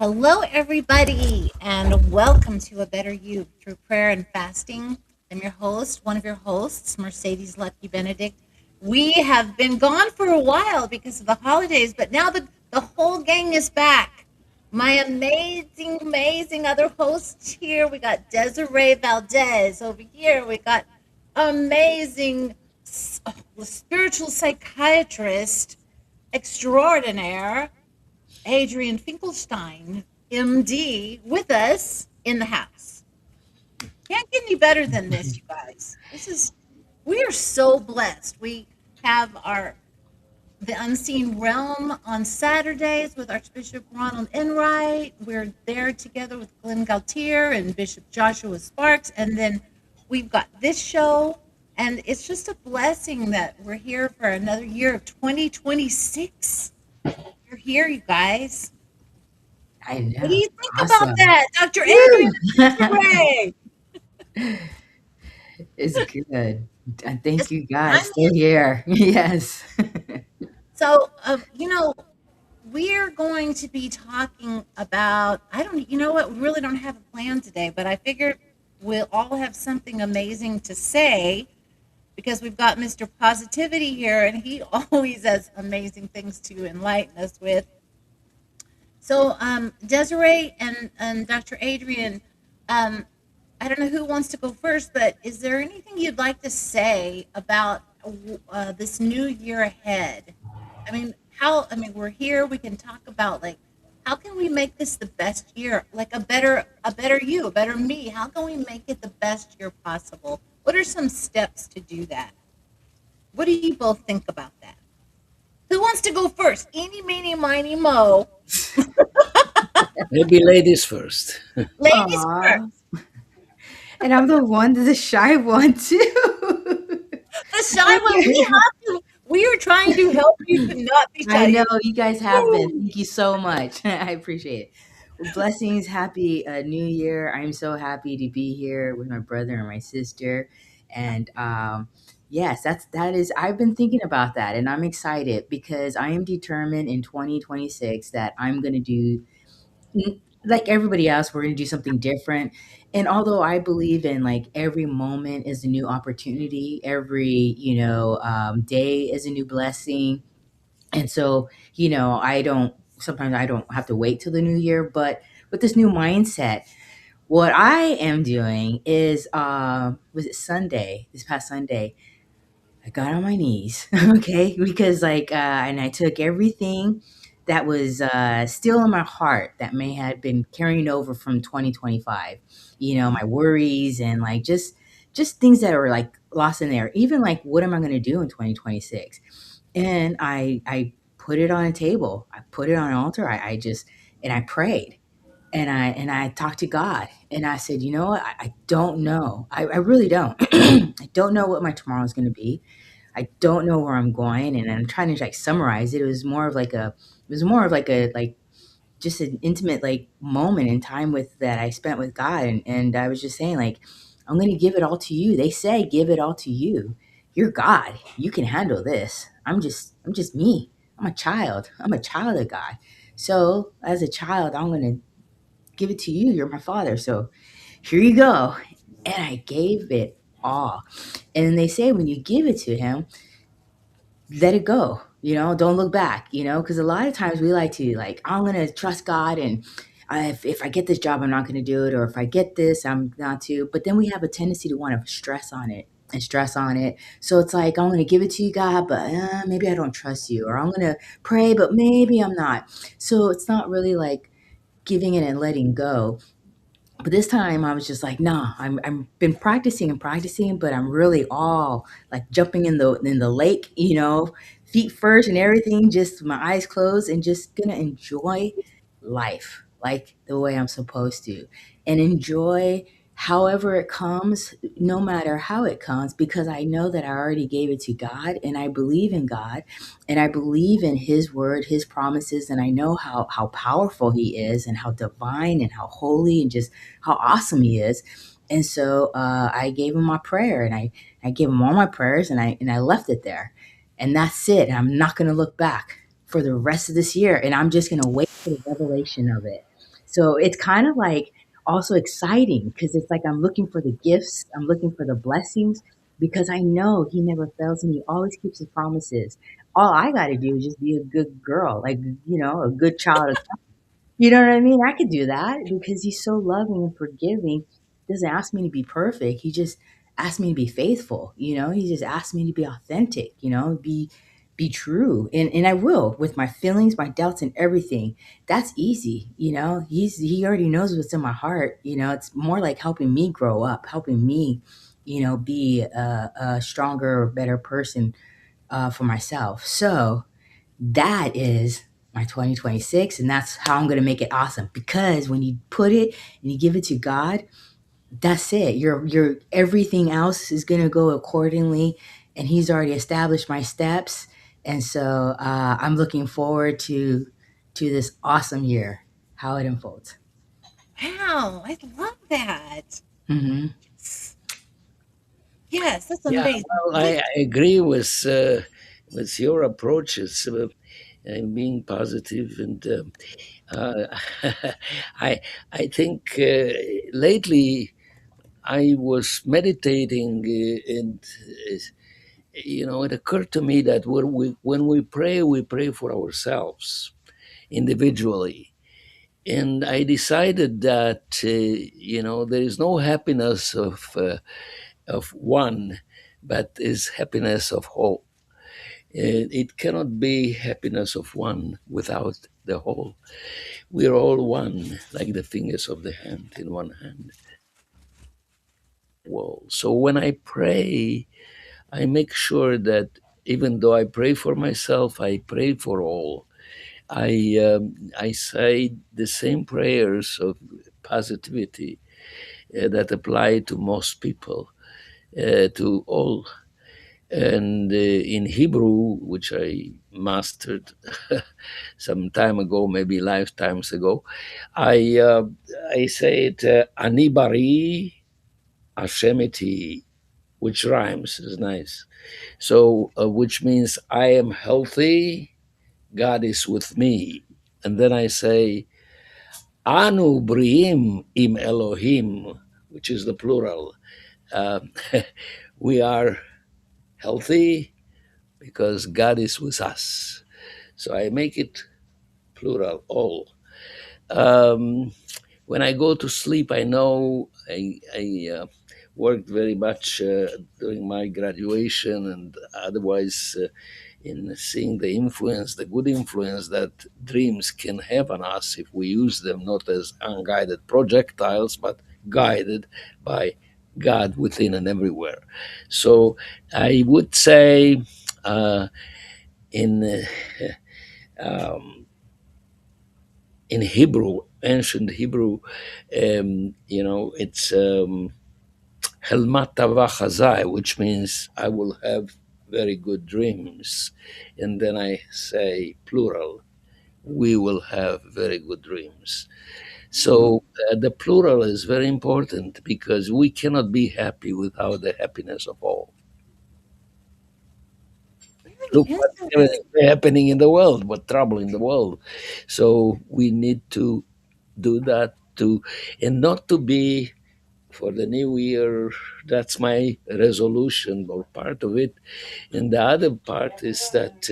Hello, everybody, and welcome to A Better You through prayer and fasting. I'm your host, one of your hosts, Mercedez Lucke-Benedict. We have been gone for a while because of the holidays, but now the whole gang is back. My amazing other hosts here. We got Desiree Valdez over here. We got amazing spiritual psychiatrist extraordinaire, Adrian Finkelstein, MD, with us in the house. Can't get any better than this, you guys. We are so blessed. We have our the Unseen Realm on Saturdays with Archbishop Ronald Enright. We're there together with Glenn Gaultier and Bishop Joshua Sparks. And then we've got this show. And it's just a blessing that we're here for another year of 2026. You're here, you guys. I What do know. you think about Awesome. that, Dr. Adrian? Woo! Hooray! It's good. And thank It's, you I guys. Still mean, here. Yes. so, we're going to be talking about, I don't, you know what, we really don't have a plan today, but I figured we'll all have something amazing to say because we've got Mr. Positivity here and he always has amazing things to enlighten us with. So, Desiree and Dr. Adrian, um, I don't know who wants to go first, but is there anything you'd like to say about this new year ahead? We're here. We can talk about like, how can we make this the best year? Like a better you, a better me. How can we make it the best year possible? What are some steps to do that? What do you both think about that? Who wants to go first? Eeny, meeny, miny, mo. Maybe ladies first. Ladies Aw. first. And I'm the shy one too. The shy one. We are trying to help you to not be I shy. know you guys have been. Thank you so much. I appreciate it. Well, blessings. Happy New Year. I'm so happy to be here with my brother and my sister. And yes, that is. I've been thinking about that, and I'm excited because I am determined in 2026 that I'm going to do like everybody else, we're going to do something different. And although I believe in like every moment is a new opportunity, every, day is a new blessing. And so, sometimes I don't have to wait till the new year, but with this new mindset, what I am doing is, was it Sunday, this past Sunday, I got on my knees, okay? Because and I took everything that was still in my heart that may have been carrying over from 2025. My worries and like just things that are like lost in there. Even like, what am I going to do in 2026? And I put it on a table. I put it on an altar. I just and I prayed and I talked to God and I said, you know what? I don't know. I really don't. I don't know what my tomorrow is going to be. I don't know where I'm going, and I'm trying to like summarize it. It was more of like a like just an intimate like moment in time with that I spent with God, and I was just saying like, I'm going to give it all to you. They say give it all to you. You're God. You can handle this. I'm just me. I'm a child. I'm a child of God. So as a child, I'm going to give it to you. You're my father. So here you go. And I gave it all. And they say when you give it to him, let it go, don't look back, because a lot of times we like to like, I'm going to trust God and if I get this job, I'm not going to do it. Or if I get this, I'm not to. But then we have a tendency to want to stress on it and stress on it. So it's like, I'm going to give it to you, God, but maybe I don't trust you. Or I'm going to pray, but maybe I'm not. So it's not really like giving it and letting go. But this time I was just like, nah, I'm been practicing and practicing, but I'm really all like jumping in the lake, feet first and everything, just my eyes closed and just gonna enjoy life like the way I'm supposed to and enjoy however it comes, no matter how it comes, because I know that I already gave it to God and I believe in God and I believe in his word, his promises, and I know how powerful he is and how divine and how holy and just how awesome he is. And so I gave him my prayer and I gave him all my prayers and I left it there. And that's it. I'm not going to look back for the rest of this year. And I'm just going to wait for the revelation of it. So it's kind of like also exciting because it's like I'm looking for the gifts, I'm looking for the blessings because I know he never fails me. He always keeps his promises. All I got to do is just be a good girl, like, a good child. You know what I mean? I could do that because he's so loving and forgiving. He doesn't ask me to be perfect. He just asks me to be faithful. He just asks me to be authentic, be true. And I will with my feelings, my doubts and everything. That's easy. He already knows what's in my heart. It's more like helping me grow up, helping me, be a stronger, better person for myself. So that is my 2026, and that's how I'm going to make it awesome, because when you put it and you give it to God, that's it. Your everything else is going to go accordingly, and he's already established my steps. And so I'm looking forward to this awesome year, how it unfolds. Wow, I love that. Hmm. Yes, that's Yeah, amazing. well, What? I agree with your approaches, and being positive, and I I think lately I was meditating, and it occurred to me that when we pray for ourselves individually. And I decided that there is no happiness of one, but is happiness of whole. It cannot be happiness of one without the whole. We're all one, like the fingers of the hand in one hand. Well, so when I pray, I make sure that even though I pray for myself, I pray for all. I say the same prayers of positivity that apply to most people, to all. And in Hebrew, which I mastered some time ago, maybe lifetimes ago, I uh, I say it Ani bari Hashem iti, which rhymes, is nice. So, which means I am healthy, God is with me. And then I say Anu briim im Elohim, which is the plural. Uh, we are healthy because God is with us. So I make it plural, all. Um, when I go to sleep, I know I worked very much during my graduation and otherwise in seeing the influence, the good influence that dreams can have on us if we use them not as unguided projectiles, but guided by God within and everywhere. So I would say in um, in Hebrew, ancient Hebrew, it's Helmata Vachazai, which means I will have very good dreams. And then I say plural, we will have very good dreams. So the plural is very important because we cannot be happy without the happiness of all. Very Look what's interesting. happening in the world, what trouble in the world. So we need to do that too, and not to be for the new year. That's my resolution or part of it. And the other part is that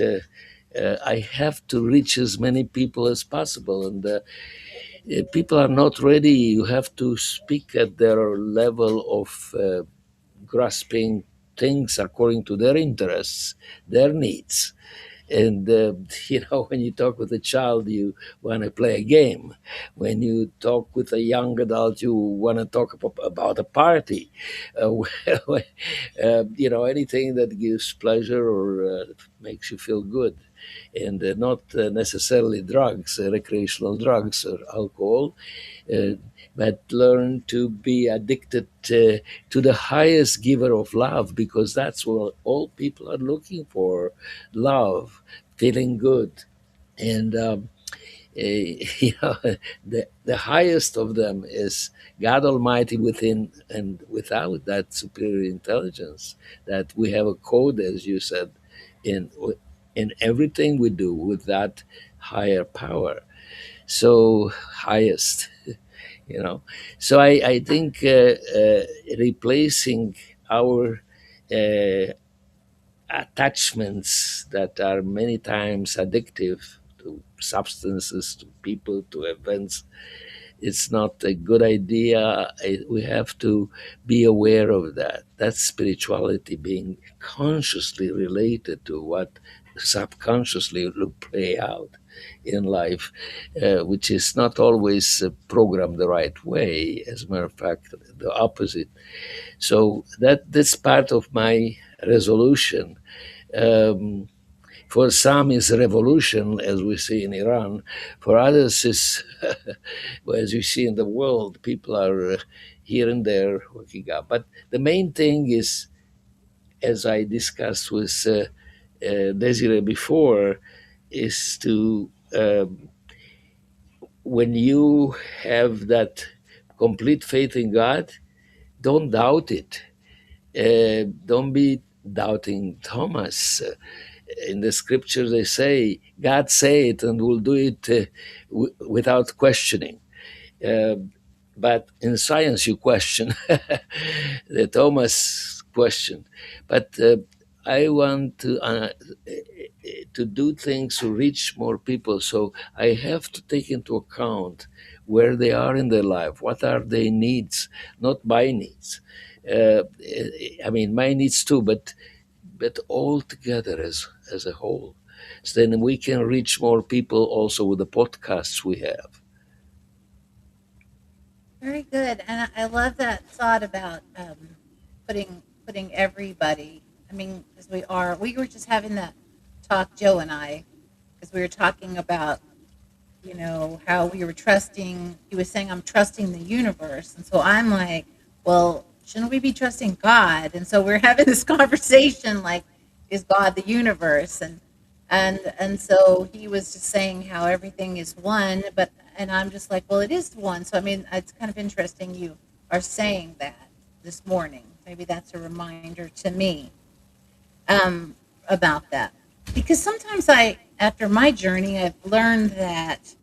I have to reach as many people as possible. And people are not ready. You have to speak at their level of grasping things according to their interests, their needs. And when you talk with a child, you want to play a game. When you talk with a young adult, you want to talk about a party. Anything that gives pleasure or makes you feel good, and not necessarily drugs, recreational drugs or alcohol, uh, but learn to be addicted to the highest giver of love, because that's what all people are looking for: love, feeling good. And the highest of them is God Almighty within and without that superior intelligence. That we have a code, as you said, in everything we do with that higher power. so highest, you know. So I think replacing our uh, attachments that are many times addictive to substances, to people, to events, it's not a good idea. We have to be aware of that. That's spirituality, being consciously related to what subconsciously will play out in life, which is not always programmed the right way. As a matter of fact, the opposite. So that's part of my resolution. Um, for some, is revolution, as we see in Iran. For others, is as you see in the world, people are here and there waking up. But the main thing is, as I discussed with Desiree before, is to when you have that complete faith in God, don't doubt it. Don't be doubting Thomas. In the scripture, they say, God say it and will do it without questioning. Uh, but in science, you question the Thomas question. But I want to do things to reach more people. So I have to take into account where they are in their life, what are their needs, not my needs. Uh, I mean, my needs too, but all together as a whole. So then we can reach more people also with the podcasts we have. Very good, and I love that thought about putting everybody. I mean, because we were just having that talk, Joe and I, because we were talking about how we were trusting. He was saying, I'm trusting the universe. And so I'm like, well, shouldn't we be trusting God? And so we're having this conversation like, is God the universe? And so he was just saying how everything is one, and I'm just like, well, it is one. So I mean, it's kind of interesting you are saying that this morning. Maybe that's a reminder to me about that. Because sometimes after my journey, I've learned that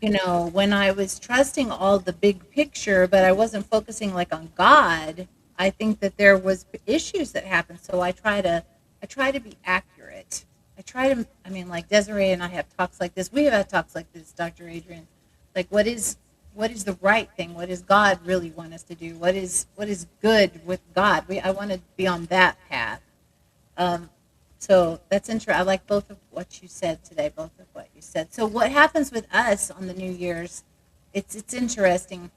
when I was trusting all the big picture, but I wasn't focusing like on God, I think that there was issues that happened. So I try to be accurate. I mean, like Desiree and I have talks like this. We have had talks like this, Dr. Adrian. Like, what is the right thing? What does God really want us to do? What is good with God? I want to be on that path. Um, so that's interesting. I like both of what you said today, both of what you said. So what happens with us on the New Year's? It's interesting.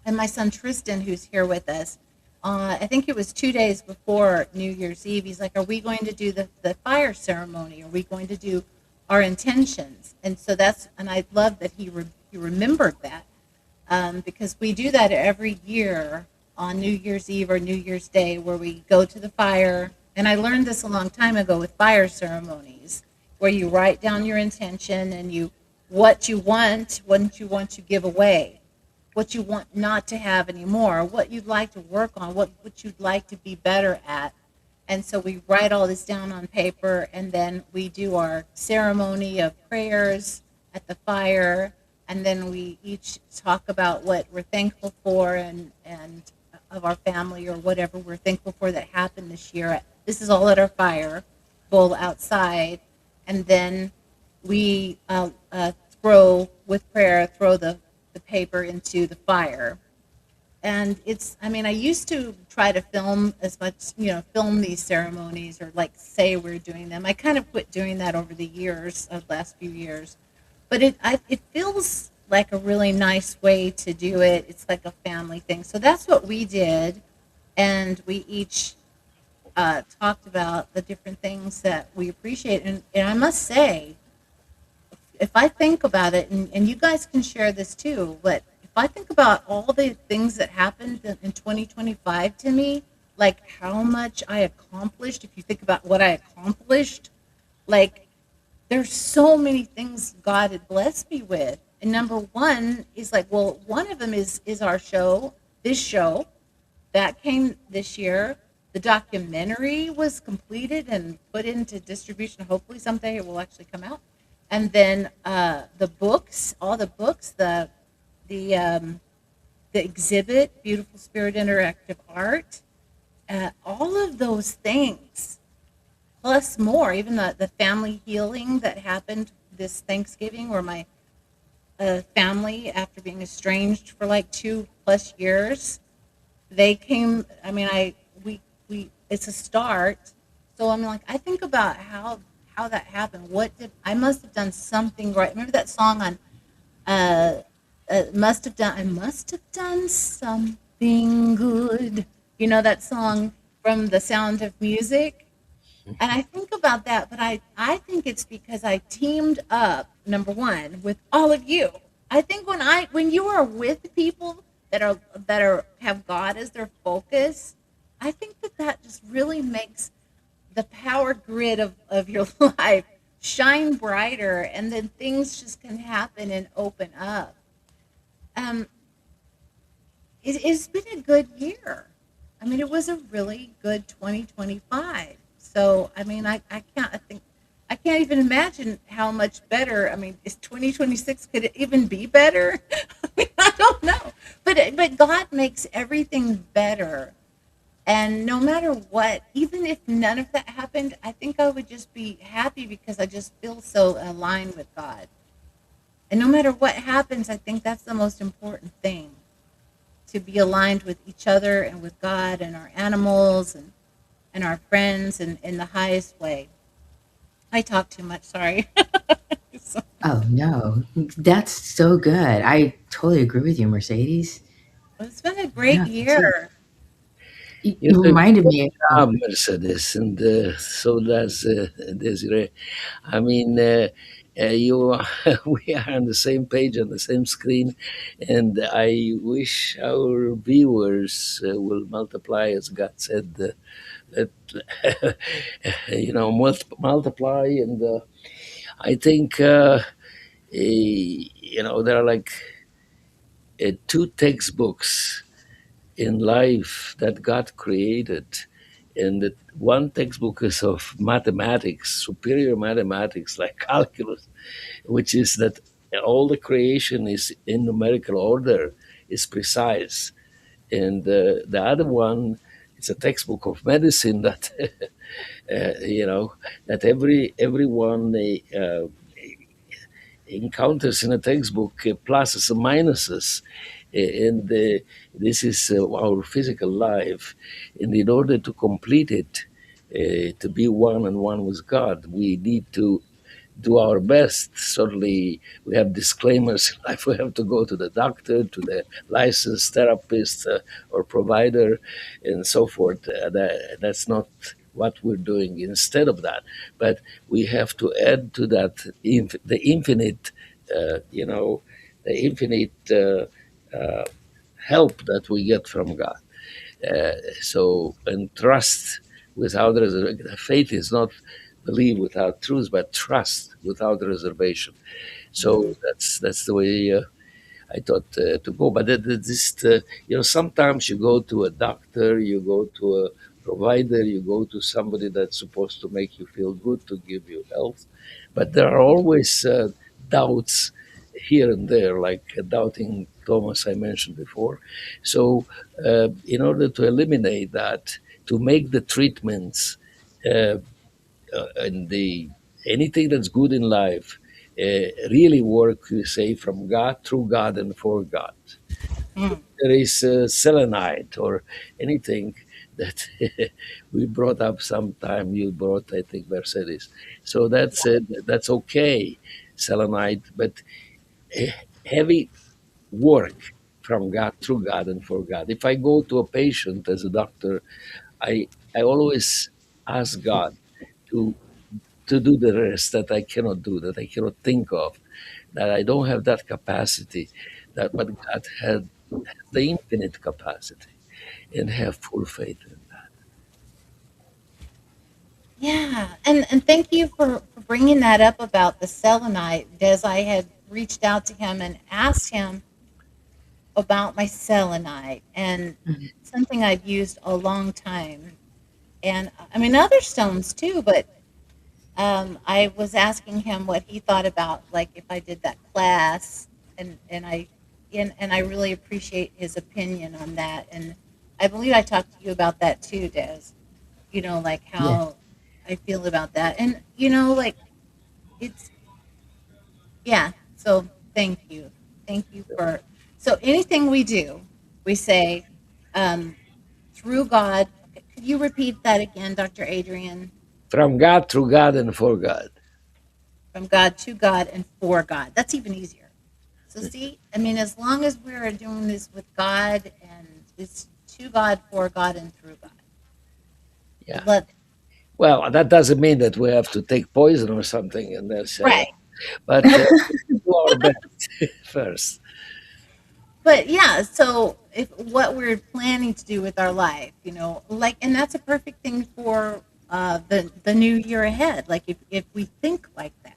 And my son Tristan, who's here with us, I think it was 2 days before New Year's Eve. He's like, "Are we going to do the fire ceremony? Are we going to do our intentions?" And so and I love that he remembered that because we do that every year on New Year's Eve or New Year's Day, where we go to the fire. And I learned this a long time ago with fire ceremonies, where you write down your intention and what you want to give away, what you want not to have anymore, what you'd like to work on, what you'd like to be better at. And so we write all this down on paper, and then we do our ceremony of prayers at the fire, and then we each talk about what we're thankful for and of our family or whatever we're thankful for that happened this year. This is all at our fire bowl outside, and then we throw the paper into the fire. And I mean, I used to try to film as much, film these ceremonies or like say we're doing them. I kind of quit doing that over the years, last few years. But it feels like a really nice way to do it. It's like a family thing. So that's what we did. And we each talked about the different things that we appreciate. And I must say, if I think about it, and you guys can share this too, but if I think about all the things that happened in 2025 to me, like how much I accomplished, if you think about what I accomplished, like there's so many things God had blessed me with. And number one is like, well, one of them is our show, this show that came this year. The documentary was completed and put into distribution. Hopefully someday it will actually come out. and then the books, all the books, the the exhibit, Beautiful Spirit Interactive Art, all of those things, plus more, even the family healing that happened this Thanksgiving, where my family, after being estranged for like 2 plus years, they came. I mean, we it's a start. So I'm like, I think about how that happened. What did I must have done something right? Remember that song on uh, must have done. I must have done something good. You know that song from The Sound of Music. And I think about that, but I think it's because I teamed up, number one, with all of you. I think when you are with people that are have God as their focus, I think that just really makes the power grid of your life shine brighter, and then things just can happen and open up. Um, it's been a good year. I mean, it was a really good 2025. So, I mean, I can't even imagine how much better. I mean, is 2026, could it even be better? I mean, I don't know. But God makes everything better. And no matter what, even if none of that happened, I think I would just be happy because I just feel so aligned with God. And no matter what happens, I think that's the most important thing, to be aligned with each other and with God and our animals and our friends in the highest way. I talk too much, sorry. So, Oh no, that's so good. I totally agree with you, Mercedes. it's been a great No, that's it. year. You Did a reminded good me of job, Mercedes, and so does Desiree. I mean, you, we are on the same page on the same screen, and I wish our viewers will multiply, as God said, that multiply, and I think there are like two textbooks in life that God created. And that one textbook is of mathematics, superior mathematics like calculus, which is that all the creation is in numerical order, is precise. And the other one is a textbook of medicine that, that everyone encounters in a textbook, pluses and minuses. And this is our physical life. And in order to complete it, to be one and one with God, we need to do our best. Certainly, we have disclaimers in life. We have to go to the doctor, to the licensed therapist or provider, and so forth. That's not what we're doing instead of that. But we have to add to that the infinite, you know, the infinite uh, help that we get from God. And trust without reservation. Faith is not believe without truth, but trust without reservation. So Mhm. that's the way I thought to go. But sometimes you go to a doctor, you go to a provider, you go to somebody that's supposed to make you feel good, to give you health, but there are always doubts here and there, like doubting Thomas I mentioned before. So, in order to eliminate that, to make the treatments uh, and the anything that's good in life really work, you say, from God, through God, and for God. Mm. There is selenite or anything that we brought up sometime. You brought, I think, Mercedes. So that's it. That's okay, selenite, but uh, heavy work from God, through God, and for God. If I go to a patient as a doctor, I always ask God to do the rest that I cannot do, that I cannot think of, that I don't have that capacity, that but God had the infinite capacity, and have full faith in that. Yeah, and thank you for bringing that up about the selenite. Des, I had reached out to him and asked him about my selenite, and Mhm. something I've used a long time. And I mean, other stones too, but I was asking him what he thought about, like, if I did that class, and I really appreciate his opinion on that. And I believe I talked to you about that too, Des. Like Yeah. how I feel about that, and like it's yeah. So thank you for. So anything we do, we say um, through God. Okay, could you repeat that again, Dr. Adrian? From God, through God, and for God. From God to God and for God. That's even easier. So see, I mean, as long as we're doing this with God and it's to God, for God, and through God, I Yeah. love it. Well, that doesn't mean that we have to take poison or something and then say, Right. but do our best first. But yeah, so if what we're planning to do with our life, like, and that's a perfect thing for the new year ahead. Like if we think like that,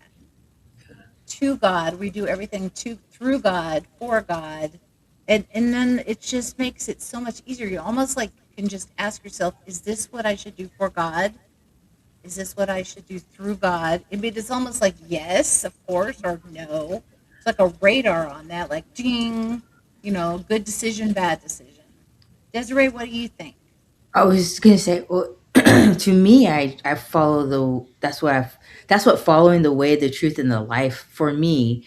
to God, we do everything to through God, for God, and then it just makes it so much easier. You almost like can just ask yourself, is this what I should do for God? Is this what I should do through God? I mean, it's almost like yes, of course, or no. It's like a radar on that, like ding, good decision, bad decision. Desiree, what do you think? I was gonna say, well, to me, I follow the that's what following the way, the truth, and the life for me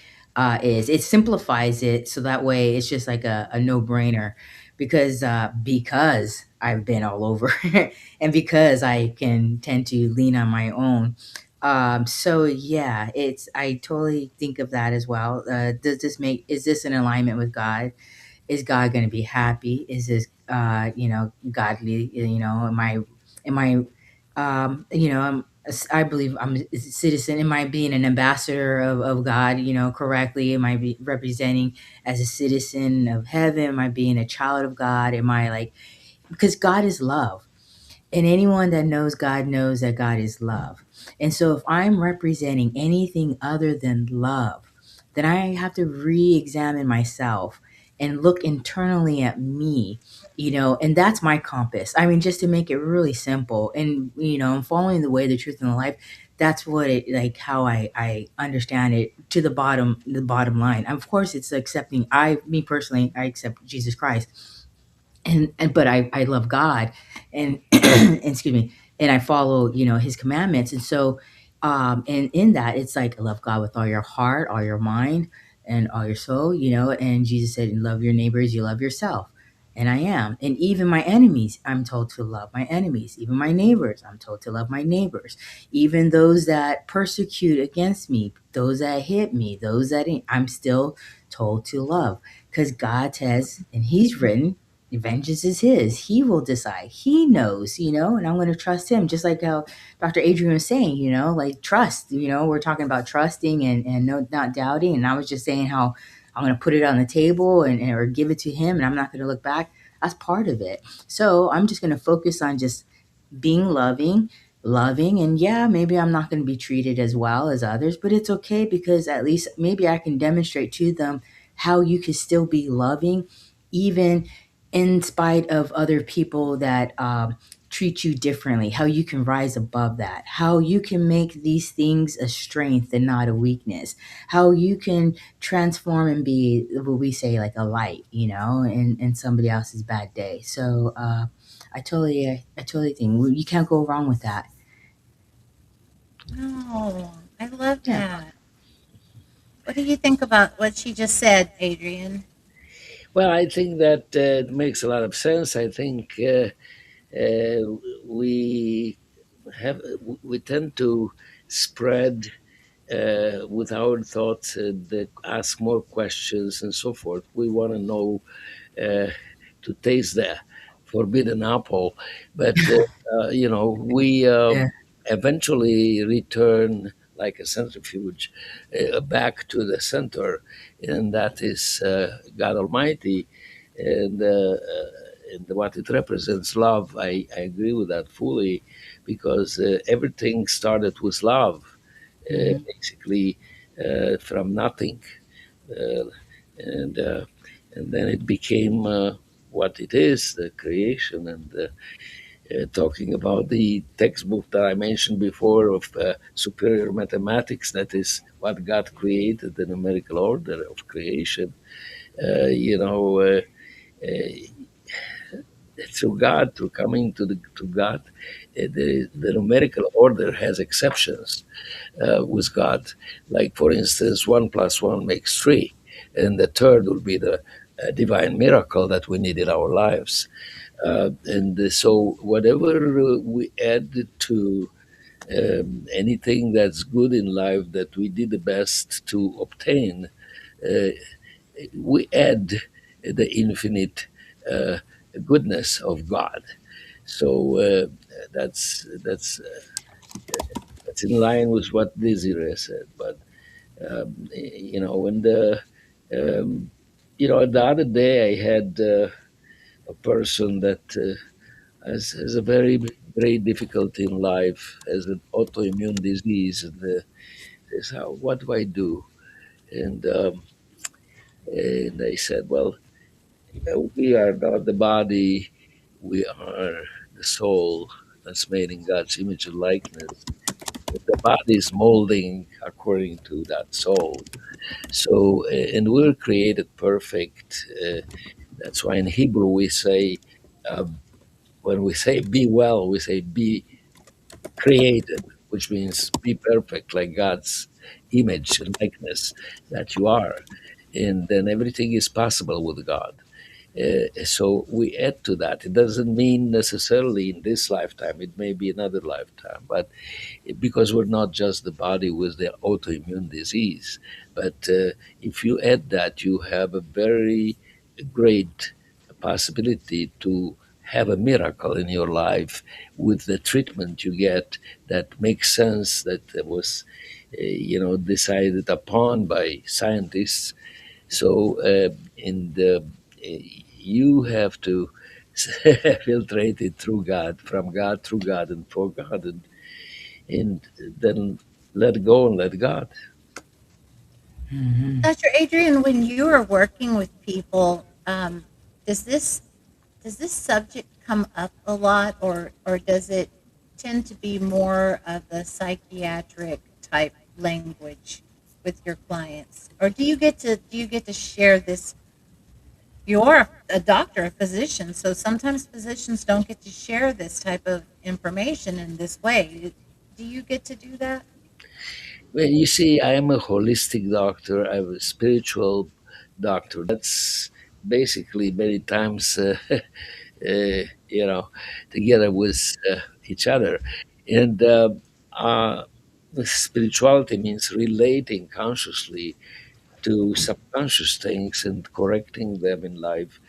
is. It simplifies it so that way it's just like a no brainer because I've been all over and because I can tend to lean on my own. So yeah, it's I totally think of that as well. Does this make is this in alignment with God? Is God going to be happy? Is this, godly? Am I, I believe I'm a citizen. Am I being an ambassador of God, correctly? Am I representing as a citizen of heaven? Am I being a child of God? Am I like, because God is love. And anyone that knows God knows that God is love. And so if I'm representing anything other than love, then I have to re examine myself and look internally at me, and that's my compass. I mean, just to make it really simple and, I'm following the way, the truth, and the life. That's what it like how I understand it to the bottom line. Of course, it's accepting me personally, I accept Jesus Christ and but I love God and and excuse me, and I follow, his commandments. And so and in that it's like love God with all your heart, all your mind, and all your soul, and Jesus said, love your neighbors, you love yourself. And I am. And even my enemies, I'm told to love my enemies. Even my neighbors, I'm told to love my neighbors. Even those that persecute against me, those that hit me, those that I'm still told to love. Because God says, and He's written, vengeance is his. He will decide. He knows, and I'm going to trust him. Just like how Dr. Adrian was saying, like trust, we're talking about trusting and no, not doubting. And I was just saying how I'm going to put it on the table and or give it to him and I'm not going to look back. That's part of it. So I'm just going to focus on just being loving. And yeah, maybe I'm not going to be treated as well as others, but it's okay because at least maybe I can demonstrate to them how you can still be loving, even in spite of other people that treat you differently, how you can rise above that, how you can make these things a strength and not a weakness, how you can transform and be what we say like a light, in somebody else's bad day. So I totally think you can't go wrong with that. No, I love Yeah. that. What do you think about what she just said, Adrian? Well, I think that it makes a lot of sense. I think we we tend to spread with our thoughts and ask more questions and so forth. We want to know uh, to taste the forbidden apple, but we Yeah. eventually return like a centrifuge back to the center, and that is God Almighty, and what it represents, love. I agree with that fully, because everything started with love, Hmm. basically from nothing, uh, and uh, and then it became what it is, the creation, talking about the textbook that I mentioned before of superior mathematics, that is what God created, the numerical order of creation. Uh, you know, uh, uh, through God, through coming to God, the numerical order has exceptions with God. Like, for instance, one plus one makes three, and the third will be the divine miracle that we need in our lives. And so, whatever we add to anything that's good in life that we did the best to obtain, uh, we add the infinite uh, goodness of God. So that's that's in line with what Desiree said. But when um, the other day I had a person that has a very difficult in life, has an autoimmune disease, and says, "What do I do?" And I said, "Well, we are not the body; we are the soul that's made in God's image and likeness. The body is molding according to that soul. So, and we're created perfect. That's why in Hebrew we say, uh, when we say be well, we say be created, which means be perfect like God's image and likeness that you are. And then everything is possible with God. So we add to that. It doesn't mean necessarily in this lifetime, it may be another lifetime, but because we're not just the body with the autoimmune disease. But if you add that, you have a very great possibility to have a miracle in your life with the treatment you get that makes sense, that was decided upon by scientists. So in the you have to filtrate it through God, from God, through God, and for God, and then let go and let God. Hmm. Dr. Adrian, when you are working with people, does this subject come up a lot, or does it tend to be more of the psychiatric type language with your clients, or do you get to share this? You're a doctor, a physician, so sometimes physicians don't get to share this type of information in this way. Do you get to do that? Well, you see, I am a holistic doctor. I'm a spiritual doctor. That's basically many times, together with each other. And uh, spirituality means relating consciously to subconscious things and correcting them in life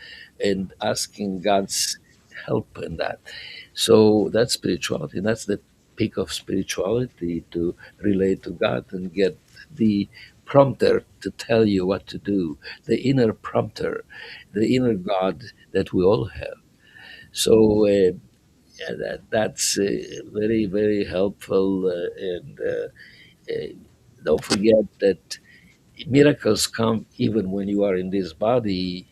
and asking God's help in that. So that's spirituality. That's the peak of spirituality, to relate to God and get the prompter to tell you what to do, the inner prompter, the inner God that we all have. So yeah, that's very, very helpful. And don't forget that miracles come even when you are in this body,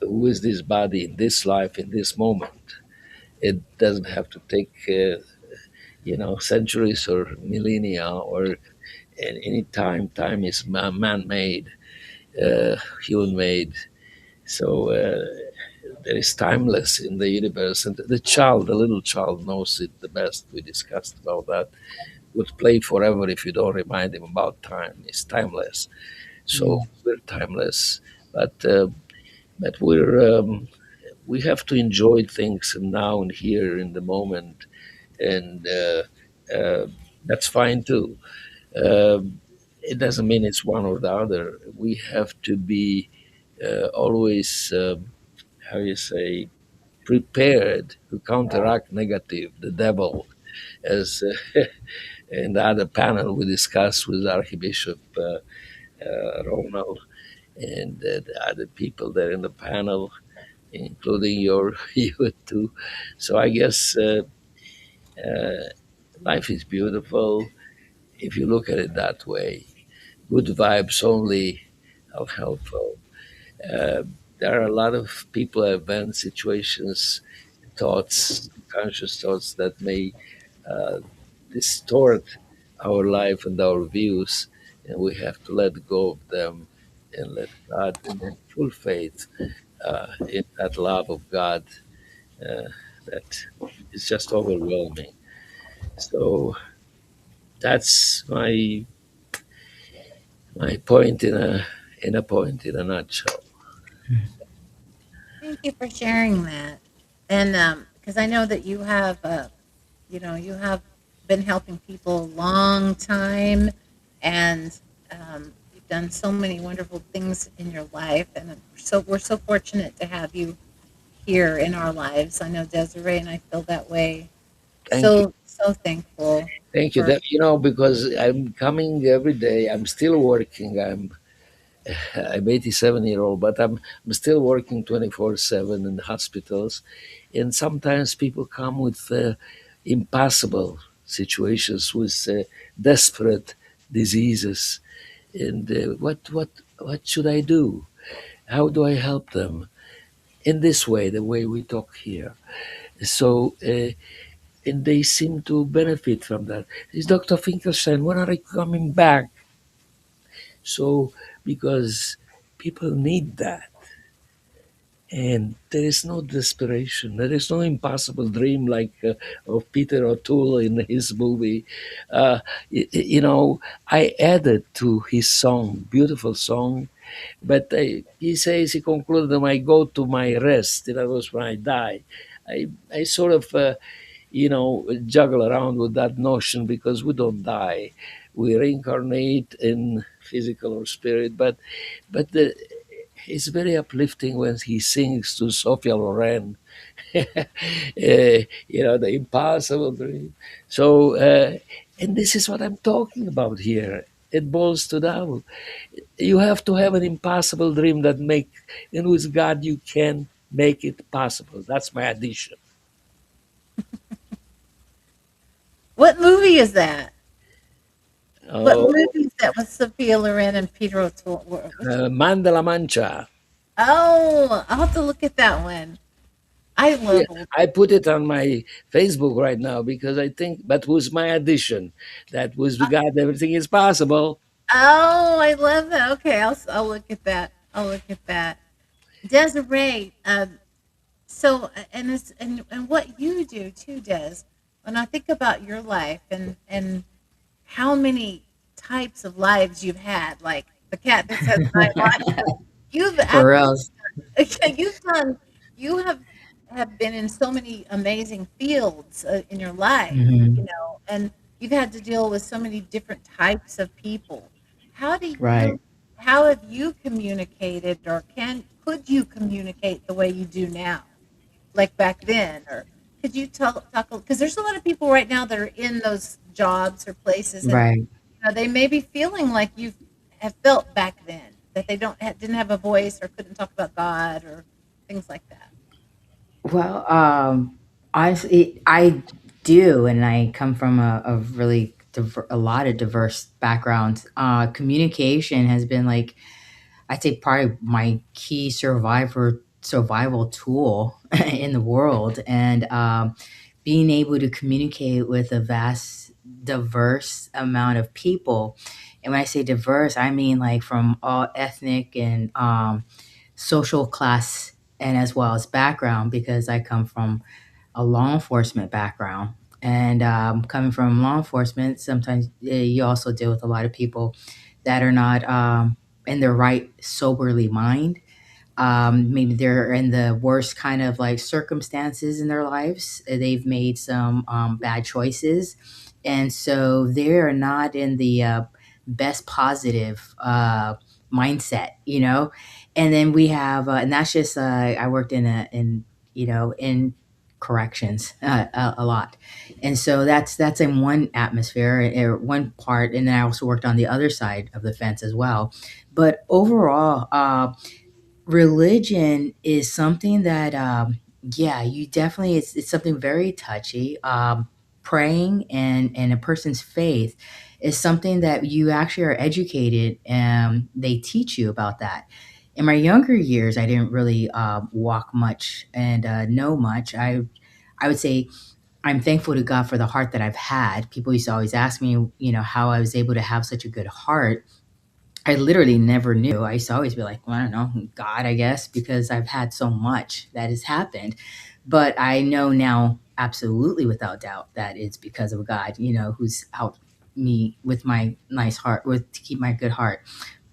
with this body, in this life, in this moment. It doesn't have to take centuries or millennia or any time. Time is man-made, human-made. So there is timeless in the universe, and the little child, knows it the best. We discussed about that. Would play forever if you don't remind him about time. It's timeless. So we're timeless, but we have to enjoy things now and here in the moment, and that's fine too. It doesn't mean it's one or the other. We have to be always, how you say, prepared to counteract negative, the devil, as in the other panel we discussed with Archbishop Ronald and the other people there in the panel, including you too. So I guess uh, life is beautiful if you look at it that way. Good vibes only are helpful. Uh, there are a lot of people, events, situations thoughts, conscious thoughts that may uh, distort our life and our views, and we have to let go of them and let God and have full faith in that love of God uh, that is just overwhelming. So that's my point in a point in a nutshell. Thank you for sharing that. And because I know that you have, you have been helping people a long time, and you've done so many wonderful things in your life. And we're so fortunate to have you here in our lives. I know Desiree and I feel that way. Thank you. So thankful Thank you. for. That because I'm coming every day. I'm still working. I'm 87-year-old, but I'm still working 24/7 in hospitals, and sometimes people come with impossible situations, with desperate diseases, and what should I do? How do I help them? In this way, the way we talk here. So. And they seem to benefit from that. Is Dr. Finkelstein, when are you coming back? So, because people need that. And there is no desperation. There is no impossible dream like of Peter O'Toole in his movie. Uh, I added to his song, beautiful song, but he says, he concluded, I go to my rest. In other words, when I die. I sort of juggle around with that notion because we don't die. We reincarnate in physical or spirit, it's very uplifting when he sings to Sophia Loren, the impossible dream. So, and this is what I'm talking about here. It boils to down. You have to have an impossible dream and with God you can make it possible. That's my addition. What movie is that? What movie Oh, is that with Sophia Loren and Peter O'Toole? Which one? Man de la Mancha. Oh, I'll have to look at that one. I Yeah, love old. I put it on my Facebook right now because I think that was my addition. That was with God, everything is possible. Oh, I love that. Okay, I'll look at that. I'll look at that. Desiree, and what you do too, Des. When I think about your life and how many types of lives you've had, like the cat that says nine lives, you've For actually reals. you've done you have been in so many amazing fields in your life, Hmm. and you've had to deal with so many different types of people. How do you Right. how have you communicated, or could you communicate the way you do now, like back then? Or could you talk, because there's a lot of people right now that are in those jobs or places, and Right. they may be feeling like you have felt back then, that they didn't have a voice or couldn't talk about God or things like that. Well, honestly, I do, and I come from a really a lot of diverse backgrounds. Communication has been like, I'd say, probably my key survival tool in the world, and being able to communicate with a vast, diverse amount of people. And when I say diverse, I mean like from all ethnic and social class, and as well as background, because I come from a law enforcement background. And coming from law enforcement, sometimes you also deal with a lot of people that are not in their right soberly mind. Maybe they're in the worst kind of like circumstances in their lives. They've made some bad choices, and so they're not in the best positive mindset, And then we have, and that's just I worked in corrections a lot, and so that's in one atmosphere or one part, and then I also worked on the other side of the fence as well. But overall, religion is something that yeah, you definitely, it's something very touchy. Praying and a person's faith is something that you actually are educated, and they teach you about that. In my younger years, I didn't really walk much and know much. I would say I'm thankful to God for the heart that I've had. People used to always ask me, how I was able to have such a good heart. I literally never knew. I used to always be like, well, I don't know, God, I guess, because I've had so much that has happened. But I know now, absolutely without doubt, that it's because of God, who's helped me with my nice heart, with to keep my good heart.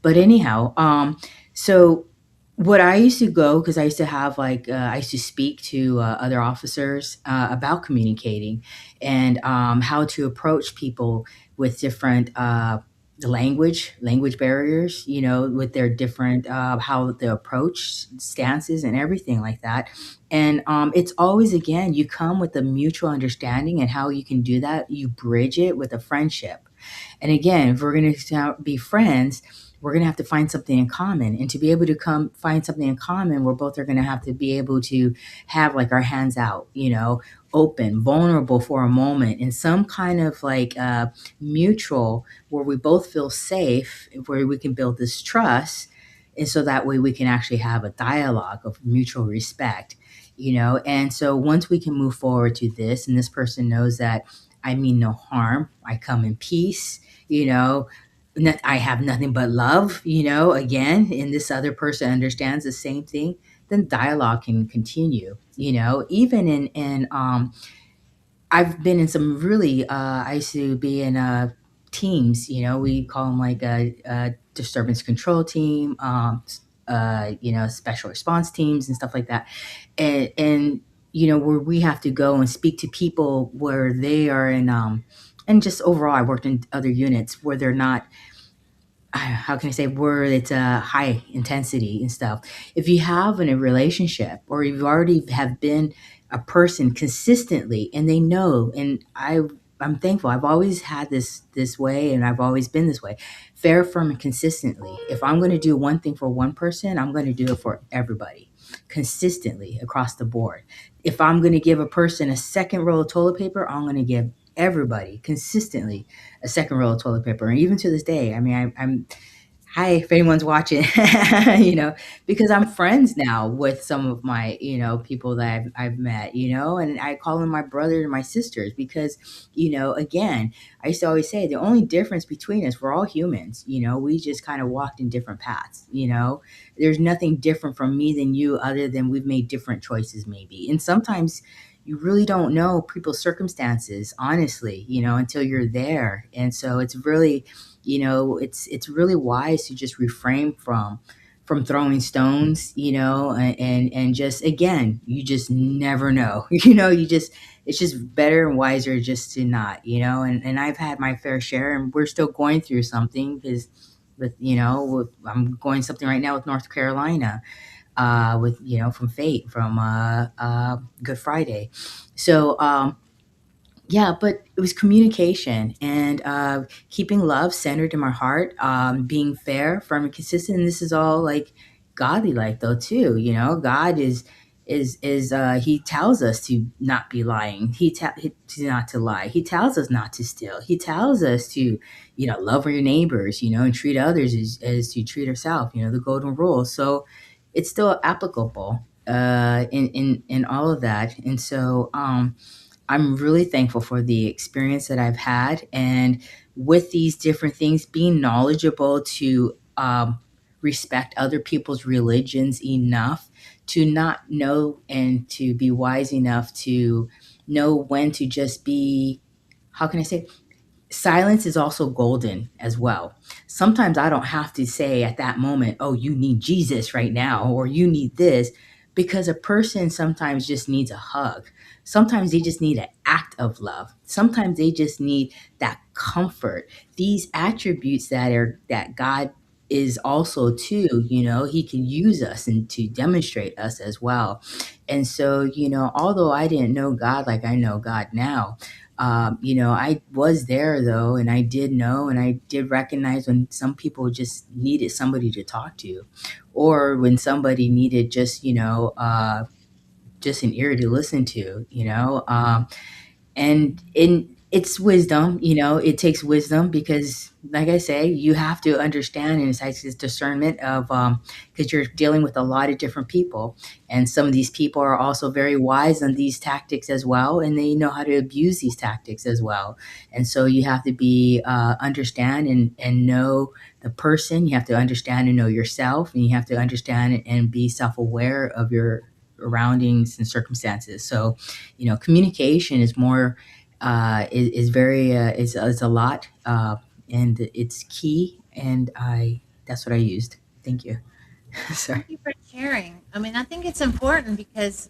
But anyhow, so what I used to go, because I used to have I used to speak to other officers about communicating and how to approach people with different language barriers, with their different how the approach stances and everything like that. And it's always, again, you come with a mutual understanding, and how you can do that, you bridge it with a friendship. And again, if we're going to be friends, we're going to have to find something in common. And to be able to come find something in common, we're both are going to have to be able to have like our hands out, open, vulnerable for a moment, in some kind of mutual, where we both feel safe, where we can build this trust. And so that way we can actually have a dialogue of mutual respect, And so once we can move forward to this, and this person knows that I mean no harm, I come in peace, you know I have nothing but love, again, and this other person understands the same thing, then dialogue can continue, even in I've been in some really I used to be in teams, we call them like a disturbance control team, special response teams and stuff like that. And where we have to go and speak to people where they are in and just overall, I worked in other units where they're not, how can I say, where it's a high intensity and stuff. If you have in a relationship, or you've already have been a person consistently, and they know, and I'm thankful. I've always had this way, and I've always been this way, fair, firm, and consistently. If I'm going to do one thing for one person, I'm going to do it for everybody, consistently across the board. If I'm going to give a person a second roll of toilet paper, I'm going to give everybody consistently a second roll of toilet paper. And even to this day, I mean, I'm hi, if anyone's watching, because I'm friends now with some of my, people that I've met, and I call them my brothers and my sisters because, again, I used to always say the only difference between us, we're all humans, we just kind of walked in different paths, there's nothing different from me than you, other than we've made different choices maybe. And sometimes you really don't know people's circumstances, honestly, until you're there. And so it's really, it's really wise to just refrain from throwing stones, and just, again, you just never know, you just, it's just better and wiser just to not, and I've had my fair share, and we're still going through something because I'm going something right now with North Carolina, with, from fate, from Good Friday. So yeah, but it was communication, and keeping love centered in my heart, being fair, firm, and consistent. And this is all like godly, like, though, too. God is He tells us to not be lying. To not to lie. He tells us not to steal. He tells us to, love your neighbors, and treat others as you treat yourself. The golden rule. So it's still applicable in all of that. And so I'm really thankful for the experience that I've had, and with these different things, being knowledgeable to respect other people's religions enough to not know, and to be wise enough to know when to just be, how can I say, silence is also golden as well. Sometimes I don't have to say at that moment, oh, you need Jesus right now, or you need this, because a person sometimes just needs a hug. Sometimes they just need an act of love. Sometimes they just need that comfort. These attributes that God is also too, he can use us and to demonstrate us as well. And so, although I didn't know God like I know God now, I was there though, and I did know, and I did recognize when some people just needed somebody to talk to, or when somebody needed just an ear to listen to, and in It's wisdom, it takes wisdom because, like I say, you have to understand, and it's like this discernment of, because you're dealing with a lot of different people, and some of these people are also very wise on these tactics as well, and they know how to abuse these tactics as well. And so you have to be, understand and know the person. You have to understand and know yourself, and you have to understand and be self-aware of your surroundings and circumstances. So, communication is more, is very, is a lot, and it's key. And I that's what I used. Thank you. Sorry. Thank you for sharing. I mean, I think it's important because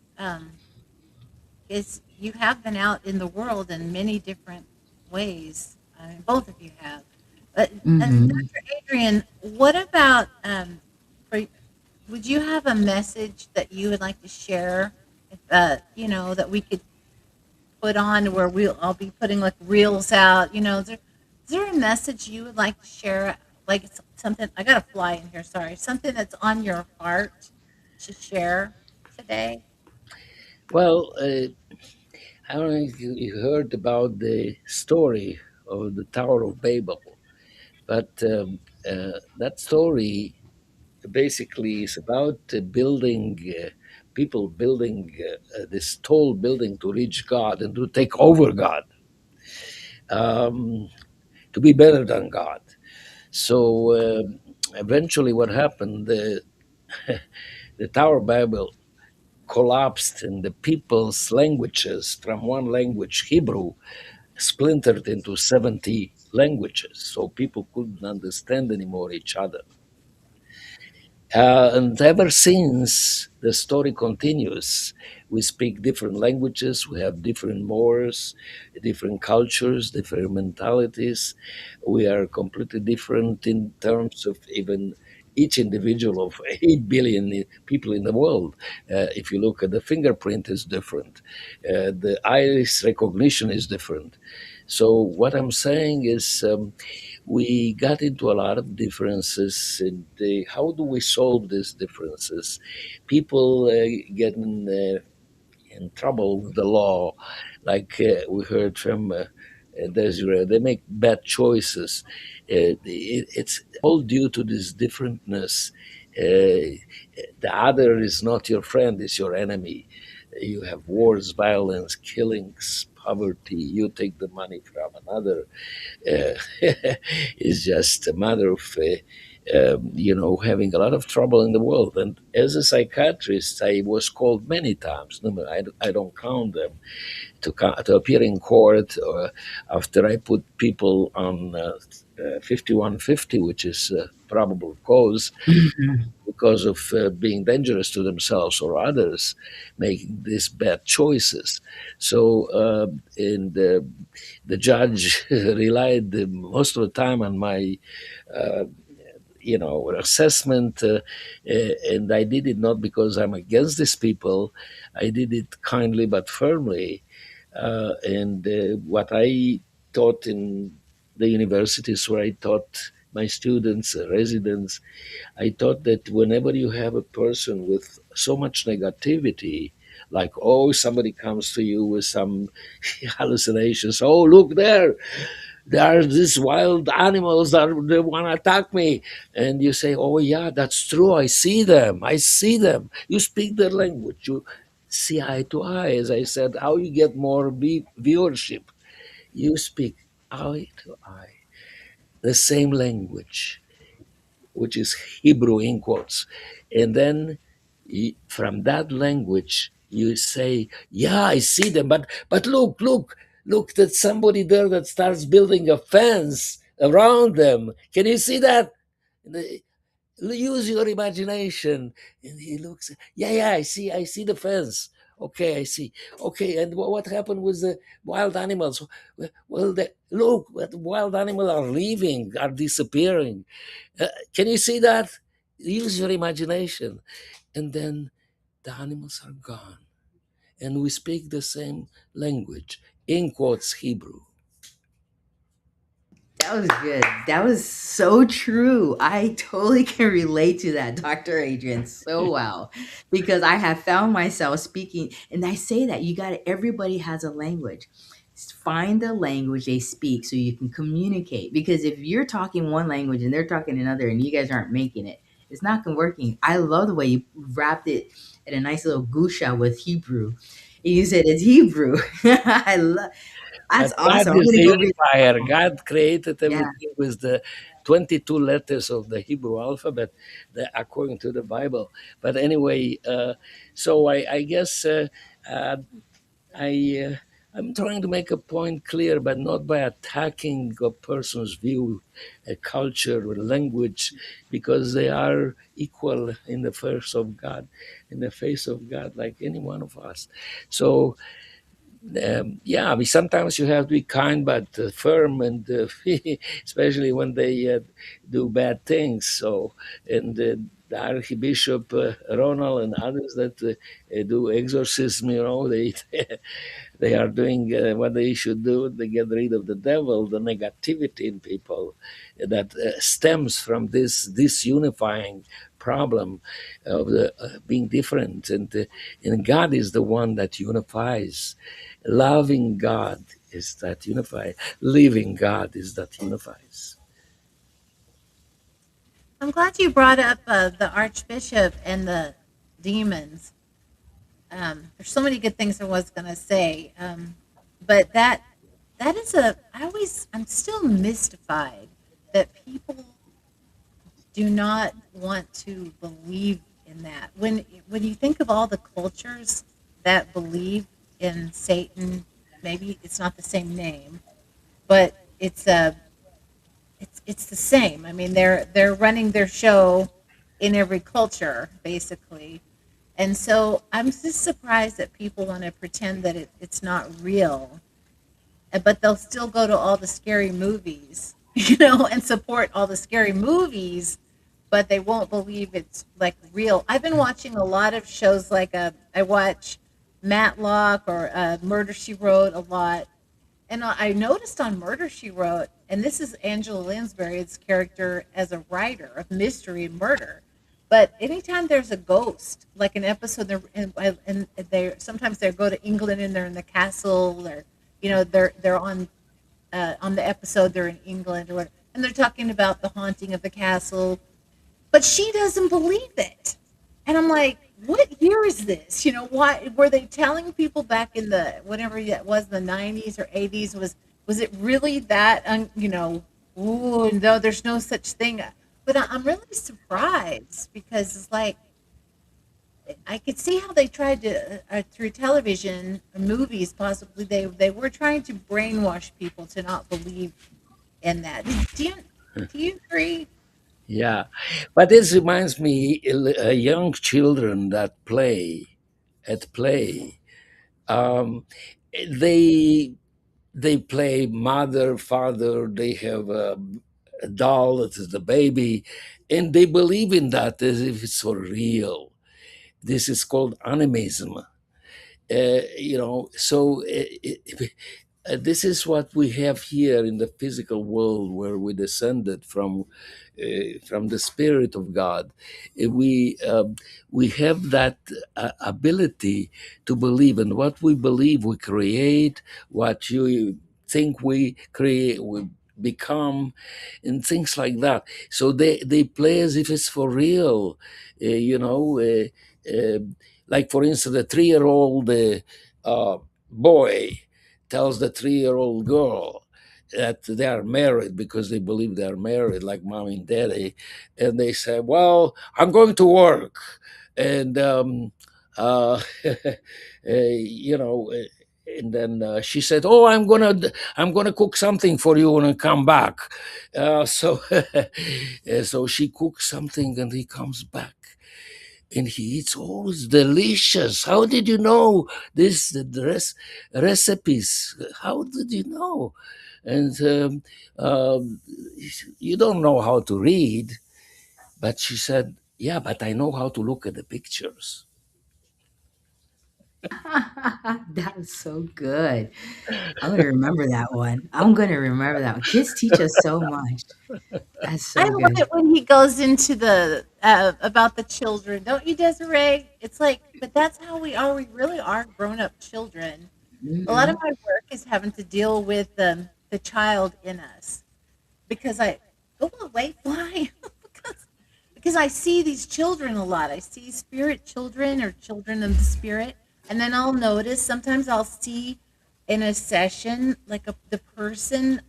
is you have been out in the world in many different ways. I mean, both of you have. But Hmm. Dr. Adrian, what about for would you have a message that you would like to share? If, that we could put on where I'll be putting like reels out. Is there a message you would like to share? Like something I got to fly in here. Sorry, something that's on your heart to share today. Well, I don't know if you heard about the story of the Tower of Babel, but that story basically is about building, people building this tall building to reach God and to take over God, um, to be better than God. So eventually, what happened? The Tower of Babel collapsed, and the people's languages, from one language, Hebrew, splintered into 70 languages. So people couldn't understand anymore each other. And ever since, the story continues. We speak different languages, we have different mores, different cultures, different mentalities. We are completely different in terms of even each individual of 8 billion people in the world. If you look at the fingerprint, is different. The iris recognition is different. So what I'm saying is, we got into a lot of differences. And how do we solve these differences? People get in trouble with the law, like we heard from Desiree. They make bad choices. It's all due to this differentness. The other is not your friend; it's your enemy. You have wars, violence, killings, poverty. You take the money from another. uh, is just a matter of having a lot of trouble in the world. And as a psychiatrist, I was called many times. No, I don't count them, to appear in court after I put people on 5150, which is probable cause, Hmm. because of being dangerous to themselves or others, making these bad choices. So, and the judge relied most of the time on my uh, assessment, and I did it not because I'm against these people. I did it kindly but firmly. And what I taught in the universities where I taught my students, residents, I thought that whenever you have a person with so much negativity, like, oh, somebody comes to you with some hallucinations, oh, look there are these wild animals that they want to attack me. And you say, oh, yeah, that's true. I see them. You speak their language. You see eye to eye. As I said, how you get more viewership? You speak eye to eye, the same language, which is Hebrew in quotes. And then from that language, you say, yeah, I see them, but look, there's somebody there that starts building a fence around them. Can you see that? Use your imagination. And he looks, yeah, I see the fence. Okay, I see. Okay, and what happened with the wild animals? Well, look, the wild animals are leaving, are disappearing. Can you see that? Use your imagination. And then the animals are gone. And we speak the same language, in quotes Hebrew. That was good. That was so true. I totally can relate to that, Dr. Adrian, so well, because I have found myself speaking, and I say that you got everybody has a language. find the language they speak so you can communicate. Because if you're talking one language and they're talking another and you guys aren't making it, it's not gonna working. I love the way you wrapped it in a nice little gusha with Hebrew. You said it's Hebrew. I love But that's God awesome. I'm is gonna the go read the unifier. Bible. God created Yeah. everything with the 22 letters of the Hebrew alphabet, according to the Bible. But anyway, so I guess uh, I I'm trying to make a point clear, but not by attacking a person's view, a culture, or language, because they are equal in the face of God, in the face of God, like any one of us. So yeah, I mean, sometimes you have to be kind but firm, and especially when they do bad things. So, and the Archbishop Ronald and others that do exorcism, they are doing what they should do. They get rid of the devil, the negativity in people that stems from this disunifying problem of being different, and God is the one that unifies. Loving God is that unifies. Living God is that unifies. I'm glad you brought up the Archbishop and the demons. There's so many good things I was gonna say, but that is a. I'm still mystified that people do not want to believe in that. When you think of all the cultures that believe in Satan, maybe it's not the same name, but it's the same. I mean, they're running their show in every culture basically, and so I'm just surprised that people want to pretend that it's not real, but they'll still go to all the scary movies, and support all the scary movies, but they won't believe it's like real. I've been watching a lot of shows like I watch Matlock or Murder She Wrote a lot, and I noticed on Murder She Wrote, and this is Angela Lansbury's character as a writer of mystery and murder. But anytime there's a ghost, like an episode, and they sometimes they go to England and they're in the castle, or they're on the episode they're in England or whatever, and they're talking about the haunting of the castle, but she doesn't believe it. And I'm like, what year is this? Why were they telling people back in the whatever it was, the 90s or 80s? Was it really that? Ooh, no, there's no such thing. But I'm really surprised because it's like I could see how they tried to through television, movies, possibly they were trying to brainwash people to not believe in that. Do you agree? Yeah, but this reminds me, young children that play, um, they they play mother, father. They have a doll that is the baby, and they believe in that as if it's for real. This is called animism. So this is what we have here in the physical world where we descended from the spirit of God. We have that ability to believe, and what we believe we create. What you think we create we become, and things like that. So they play as if it's for real. uh, you know uh, uh, like, for instance, the 3-year-old boy tells the 3-year-old girl that they are married because they believe they are married, like mom and daddy, and they say, "Well, I'm going to work," and you know. And then she said, "Oh, I'm gonna cook something for you when I come back." So, so she cooks something, and he comes back and he eats. Oh, it's delicious. How did you know this? Recipes? How did you know? And um, you don't know how to read, but she said, "Yeah, but I know how to look at the pictures." That's so good. I'm gonna remember that one. I'm gonna remember that one. Kids teach us so much. That's I so love good. it when he goes into the about the children, don't you, Desiree? It's like, but that's how we are. We really are grown up children. A lot of Mhm. my work is having to deal with the child in us because I go away, fly, because I see these children a lot. I see spirit children or children of the spirit, and then I'll notice sometimes I'll see in a session like the person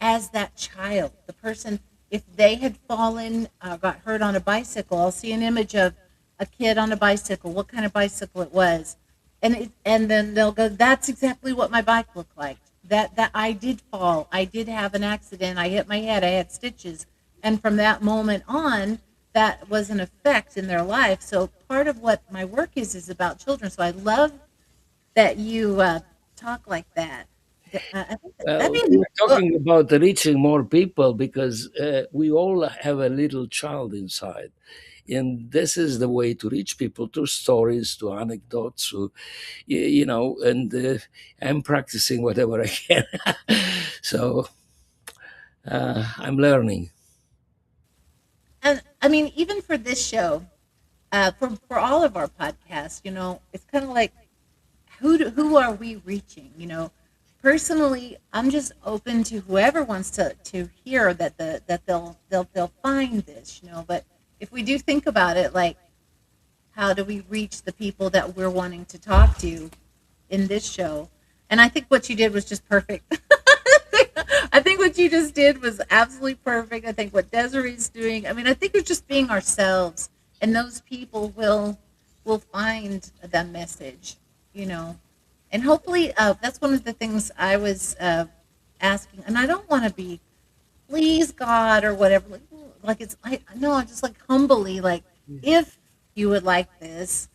as that child. The person, if they had fallen, got hurt on a bicycle, I'll see an image of a kid on a bicycle, what kind of bicycle it was, and then they'll go, "That's exactly what my bike looked like. That I did fall. I did have an accident. I hit my head. I had stitches." And from that moment on, that was an effect in their life. So part of what my work is about children. So I love that you talk like that. I think that made me. We're talking about reaching more people because we all have a little child inside. And this is the way to reach people through stories, to anecdotes, and I'm practicing whatever I can. So I'm learning. And I mean, even for this show, for all of our podcasts, it's kind of like who are we reaching? Personally, I'm just open to whoever wants to hear that they'll find this. But if we do think about it, like how do we reach the people that we're wanting to talk to in this show? And I think what you did was just perfect. I think what you just did was absolutely perfect. I think what Desiree's doing. I mean, I think it's just being ourselves, and those people will find the message, you know. And hopefully, that's one of the things I was asking. And I don't want to be, please God or whatever. Like it's, I no, I'm just like humbly, like if you would like this,